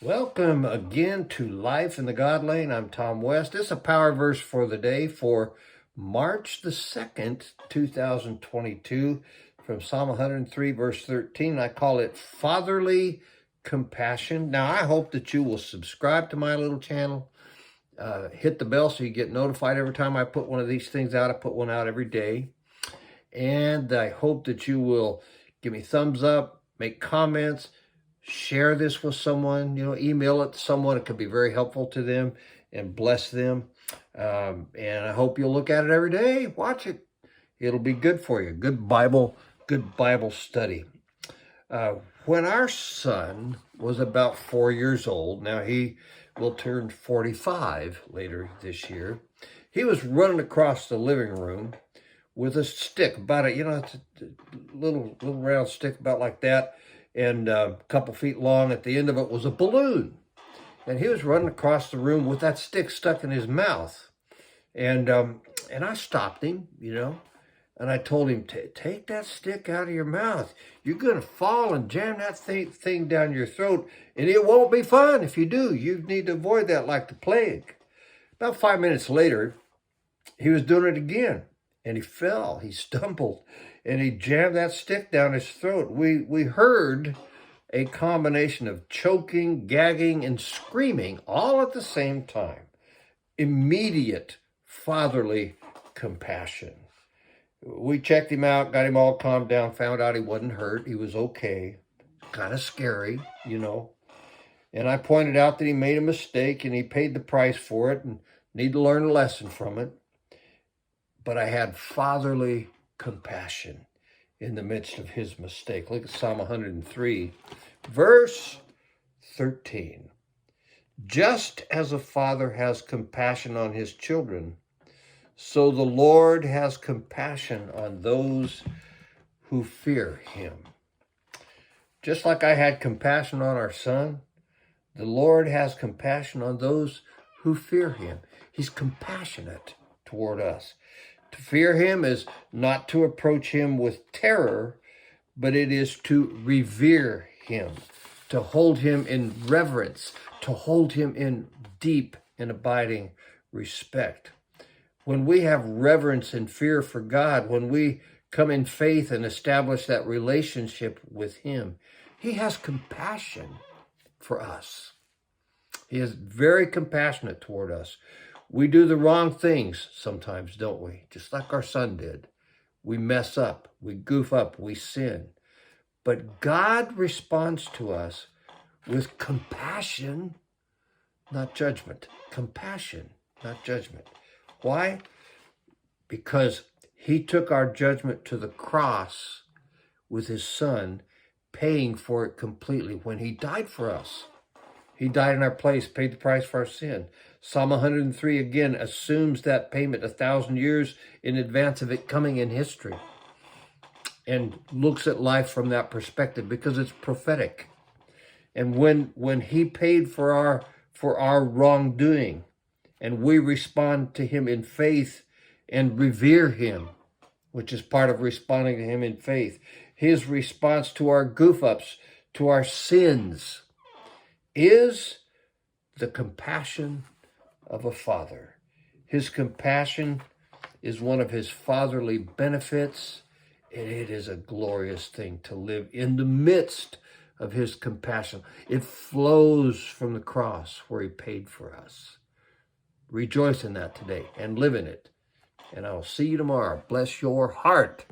Welcome again to Life in the God Lane. I'm Tom West. This is a power verse for the day for March the 2nd, 2022 from Psalm 103, verse 13. I call it Fatherly Compassion. Now, I hope that you will subscribe to my little channel. Hit the bell so you get notified every time I put one of these things out. I put one out every day. And I hope that you will give me thumbs up, make comments, share this with someone, email it to someone. It could be very helpful to them and bless them. And I hope you'll look at it every day. Watch it. It'll be good for you. Good Bible study. When our son was about 4 years old, now he will turn 45 later this year, he was running across the living room with a stick, about it's a little round stick about like that, and a couple feet long. At the end of it was a balloon. And he was running across the room with that stick stuck in his mouth. And I stopped him, and I told him, take that stick out of your mouth. You're going to fall and jam that thing down your throat, and it won't be fun if you do. You need to avoid that like the plague. About 5 minutes later, he was doing it again, and he fell, he stumbled, and he jammed that stick down his throat. We heard a combination of choking, gagging, and screaming all at the same time. Immediate fatherly compassion. We checked him out, got him all calmed down, found out he wasn't hurt. He was okay. Kind of scary, And I pointed out that he made a mistake and he paid the price for it and need to learn a lesson from it. But I had fatherly compassion in the midst of his mistake. Look at Psalm 103, verse 13. Just as a father has compassion on his children, so the Lord has compassion on those who fear him. Just like I had compassion on our son, the Lord has compassion on those who fear him. He's compassionate toward us. To fear him is not to approach him with terror, but it is to revere him, to hold him in reverence, to hold him in deep and abiding respect. When we have reverence and fear for God, when we come in faith and establish that relationship with him, he has compassion for us. He is very compassionate toward us. We do the wrong things sometimes, don't we? Just like our son did. We mess up, we goof up, we sin. But God responds to us with compassion, not judgment. Compassion, not judgment. Why? Because he took our judgment to the cross with his son, paying for it completely when he died for us. He died in our place, paid the price for our sin. Psalm 103 again assumes that payment 1,000 years in advance of it coming in history and looks at life from that perspective because it's prophetic. And when he paid for our wrongdoing and we respond to him in faith and revere him, which is part of responding to him in faith, his response to our goof-ups, to our sins, is the compassion of a father. His compassion is one of his fatherly benefits, and it is a glorious thing to live in the midst of his compassion. It flows from the cross where he paid for us. Rejoice in that today and live in it. And I'll see you tomorrow. Bless your heart.